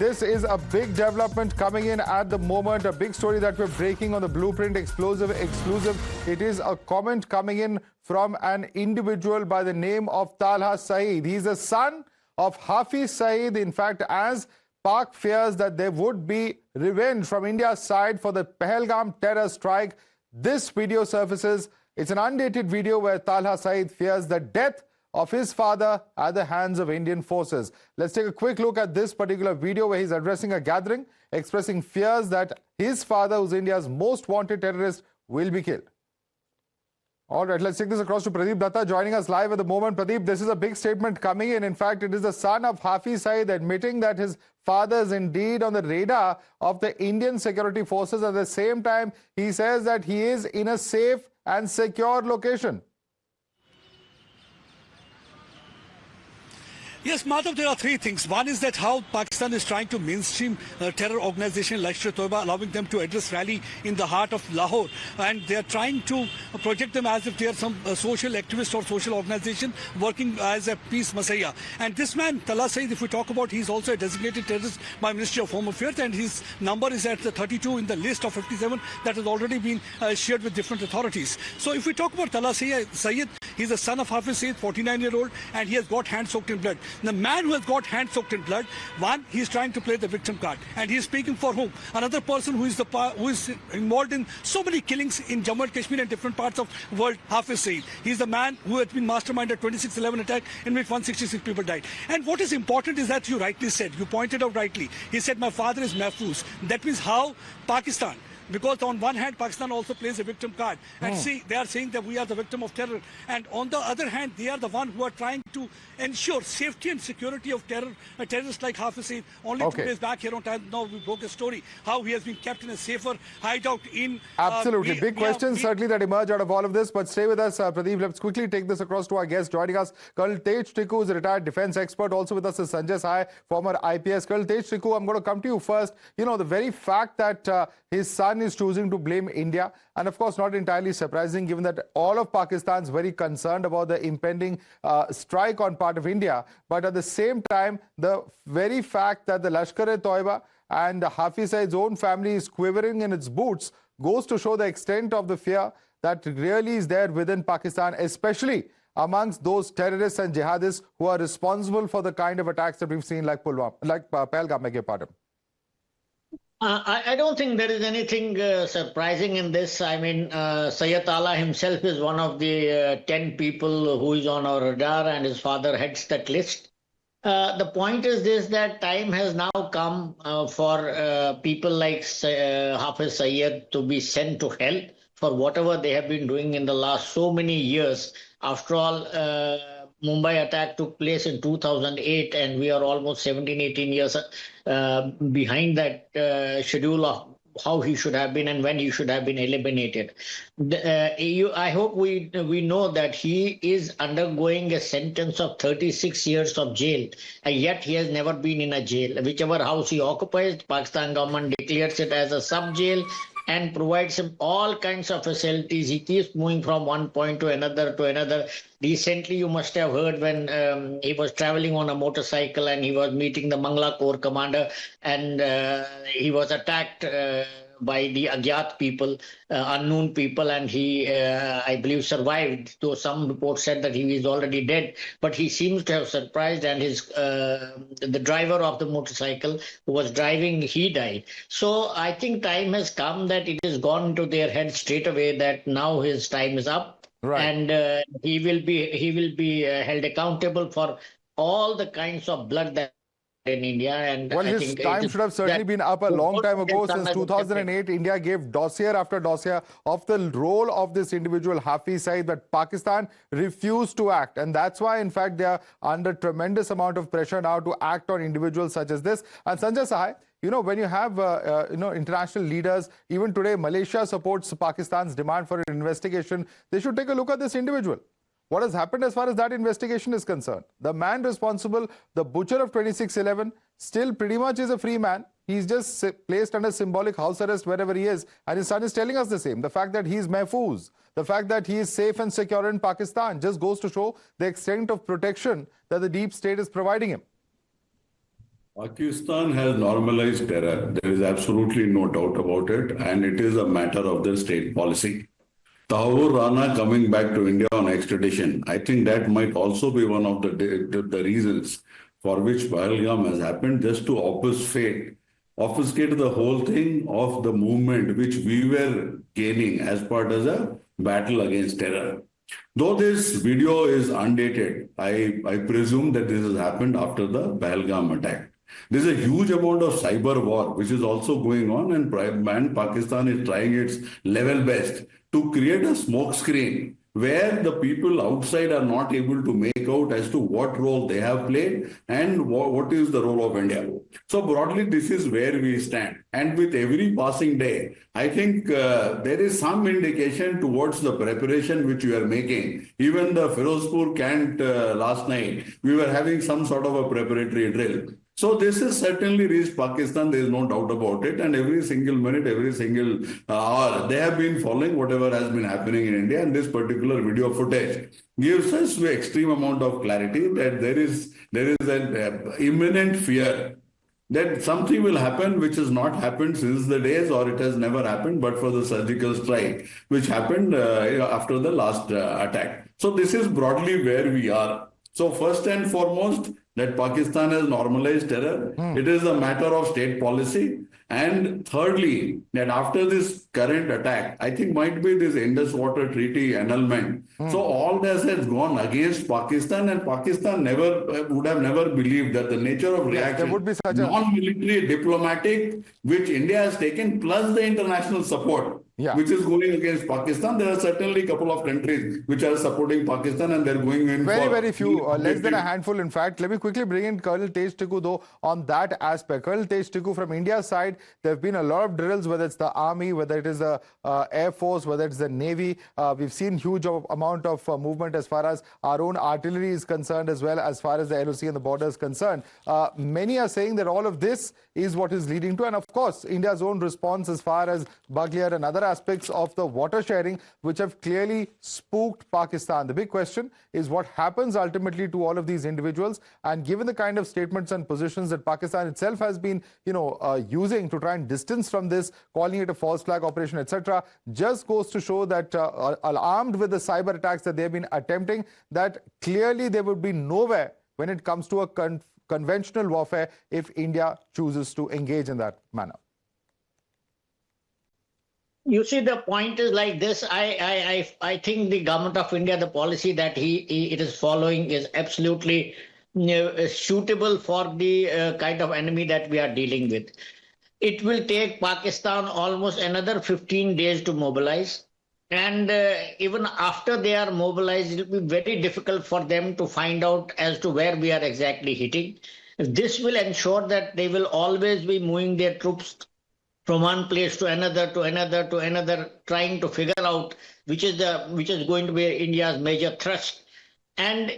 This is a big development coming in at the moment, a big story that we're breaking on the Blueprint exclusive. It is a comment coming in from an individual by the name of Talha Saeed. He's the son of Hafiz Saeed. In fact, as Pak fears that there would be revenge from India's side for the Pahalgam terror strike, this video surfaces. It's an undated video where Talha Saeed fears the death of his father at the hands of Indian forces. Let's take a quick look at this particular video where he's addressing a gathering, expressing fears that his father, who's India's most wanted terrorist, will be killed. All right, let's take this across to Pradeep Datta, joining us live at the moment. Pradeep, this is a big statement coming in. In fact, it is the son of Hafiz Saeed admitting that his father is indeed on the radar of the Indian security forces. At the same time, he says that he is in a safe and secure location. Yes, Madhav, there are three things. One is that how Pakistan is trying to mainstream terror organization Lashkar-e-Toiba, allowing them to address rally in the heart of Lahore. And they are trying to project them as if they are some social activist or social organization working as a peace messiah. And this man, Talha Saeed, if we talk about, he's also a designated terrorist by Ministry of Home Affairs, and his number is at the 32 in the list of 57 that has already been shared with different authorities. So if we talk about Talha Saeed, he's the son of Hafiz Saeed, 49-year-old, and he has got hands soaked in blood. The man who has got hands soaked in blood, one, he's trying to play the victim card, and he's speaking for whom? Another person who is involved in so many killings in Jammu and Kashmir and different parts of the world, Hafiz Saeed. He's the man who has been masterminded 26/11 attack in which 166 people died. And what is important is that you rightly said, you pointed out rightly, he said, my father is Mahfouz. That means how Pakistan, because on one hand, Pakistan also plays a victim card. And see, they are saying that we are the victim of terror. And on the other hand, they are the one who are trying to ensure safety and security of terrorists like Hafiz Saeed. Only 2 days back here on time, now we broke a story, how he has been kept in a safer hideout in... Absolutely. Big questions certainly that emerge out of all of this. But stay with us, Pradeep. Let's quickly take this across to our guest. Joining us, Col Tej Tikoo is a retired defense expert. Also with us is Sanjay Sahay, former IPS. Col Tej Tikoo, I'm going to come to you first. You know, the very fact that his son is choosing to blame India, and of course not entirely surprising given that all of Pakistan is very concerned about the impending strike on part of India. But at the same time, the very fact that the Lashkar-e-Toiba and Hafiz Saeed's own family is quivering in its boots goes to show the extent of the fear that really is there within Pakistan, especially amongst those terrorists and jihadists who are responsible for the kind of attacks that we've seen like Pahalgam, beg your pardon. I don't think there is anything surprising in this. I mean, Sayyid Talha himself is one of the 10 people who is on our radar, and his father heads that list. The point is this, that time has now come for people like Hafiz Saeed to be sent to hell for whatever they have been doing in the last so many years. After all, Mumbai attack took place in 2008, and we are almost 17, 18 years behind that schedule of how he should have been and when he should have been eliminated. I hope we know that he is undergoing a sentence of 36 years of jail, and yet he has never been in a jail. Whichever house he occupies, the Pakistan government declares it as a sub-jail and provides him all kinds of facilities. He keeps moving from one point to another to another. Recently, you must have heard when he was traveling on a motorcycle and he was meeting the Mangla Corps commander, and he was attacked by the Agyat people, unknown people, and he, I believe, survived, though some reports said that he is already dead. But he seems to have surprised, and his the driver of the motorcycle who was driving, he died. So I think time has come that it has gone into their head straight away that now his time is up. Right. And he will be held accountable for all the kinds of blood that in India. And well, his time should have certainly been up a long time ago. Since 2008, India gave dossier after dossier of the role of this individual Hafiz Saeed, but Pakistan refused to act. And that's why, in fact, they are under tremendous amount of pressure now to act on individuals such as this. And Sanjay Sahay, you know, when you have, international leaders, even today, Malaysia supports Pakistan's demand for an investigation. They should take a look at this individual. What has happened as far as that investigation is concerned? The man responsible, the butcher of 26/11, still pretty much is a free man. He's just placed under symbolic house arrest wherever he is. And his son is telling us the same. The fact that he is Mahfouz, the fact that he is safe and secure in Pakistan just goes to show the extent of protection that the deep state is providing him. Pakistan has normalized terror. There is absolutely no doubt about it, and it is a matter of the state policy. Tahur Rana coming back to India on extradition, I think that might also be one of the reasons for which Pahalgam has happened, just to obfuscate the whole thing of the movement which we were gaining as part of a battle against terror. Though this video is undated, I presume that this has happened after the Pahalgam attack. There's a huge amount of cyber war which is also going on, and Pakistan is trying its level best to create a smoke screen where the people outside are not able to make out as to what role they have played and what is the role of India. So broadly, this is where we stand. And with every passing day, I think there is some indication towards the preparation which we are making. Even the Firozpur Cant last night, we were having some sort of a preparatory drill. So this has certainly reached Pakistan, there is no doubt about it. And every single minute, every single hour, they have been following whatever has been happening in India. And this particular video footage gives us the extreme amount of clarity that there is an imminent fear that something will happen which has not happened since the days, or it has never happened, but for the surgical strike which happened after the last attack. So this is broadly where we are. So first and foremost, that Pakistan has normalized terror. It is a matter of state policy. And thirdly, that after this current attack, I think might be this Indus Water Treaty annulment. So all this has gone against Pakistan, and Pakistan would have never believed that the nature of reaction, there would be such non-military, diplomatic, which India has taken, plus the international support, which is going against Pakistan. There are certainly a couple of countries which are supporting Pakistan, and they're going in very few, less than a handful. In fact, let me quickly bring in Colonel Tej Tikoo though on that aspect. Colonel Tej Tikoo, from India's side, there have been a lot of drills, whether it's the army, whether it is the air force, whether it's the navy. We've seen huge amount of movement as far as our own artillery is concerned, as well as far as the LOC and the border is concerned. Many are saying that all of this is what is leading to, and of course, India's own response as far as Baghliyar and other aspects of the water sharing, which have clearly spooked Pakistan. The big question is what happens ultimately to all of these individuals, and given the kind of statements and positions that Pakistan itself has been, using to try and distance from this, calling it a false flag operation, etc., just goes to show that armed with the cyber attacks that they've been attempting, that clearly they would be nowhere when it comes to a conventional warfare if India chooses to engage in that manner. You see, the point is like this. I think the government of India, the policy that it is following is absolutely suitable for the kind of enemy that we are dealing with. It will take Pakistan almost another 15 days to mobilize. And even after they are mobilized, it will be very difficult for them to find out as to where we are exactly hitting. This will ensure that they will always be moving their troops from one place to another, trying to figure out which is going to be India's major thrust. And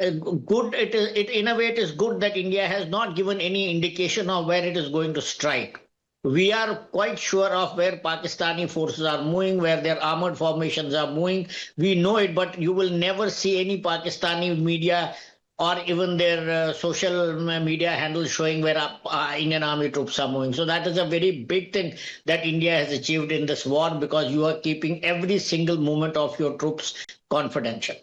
in a way it is good that India has not given any indication of where it is going to strike. We are quite sure of where Pakistani forces are moving, where their armored formations are moving. We know it, but you will never see any Pakistani media or even their social media handles showing where Indian army troops are moving. So that is a very big thing that India has achieved in this war, because you are keeping every single movement of your troops confidential.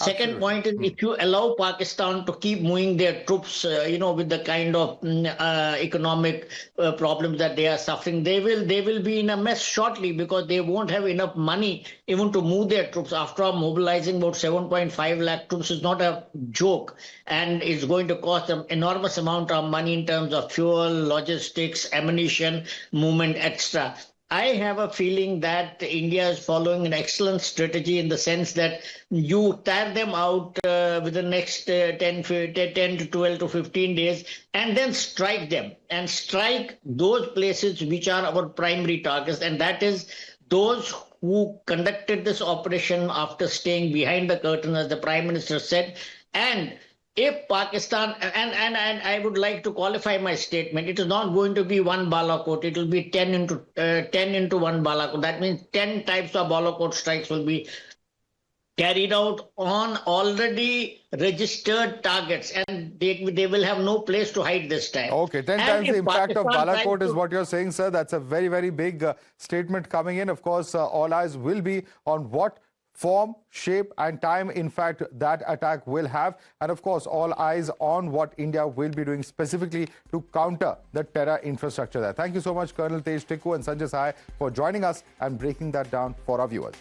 Second point is, if you allow Pakistan to keep moving their troops, with the kind of economic problems that they are suffering, they will be in a mess shortly, because they won't have enough money even to move their troops. After all, mobilizing about 7.5 lakh troops is not a joke, and it's going to cost an enormous amount of money in terms of fuel, logistics, ammunition, movement, etc. I have a feeling that India is following an excellent strategy, in the sense that you tire them out within the next 10 to 12 to 15 days, and then strike them, and strike those places which are our primary targets, and that is those who conducted this operation after staying behind the curtain, as the Prime Minister said. And if Pakistan, and I would like to qualify my statement, it is not going to be one Balakot, it will be 10 into 1 Balakot. That means 10 types of Balakot strikes will be carried out on already registered targets. And they will have no place to hide this time. Okay, 10 And times the if impact of Pakistan Balakot tries is to- what you're saying, sir. That's a very, very big statement coming in. Of course, all eyes will be on what form, shape and time, in fact, that attack will have. And of course, all eyes on what India will be doing specifically to counter the terror infrastructure there. Thank you so much, Colonel Tej Tikoo and Sanjay Sahay, for joining us and breaking that down for our viewers.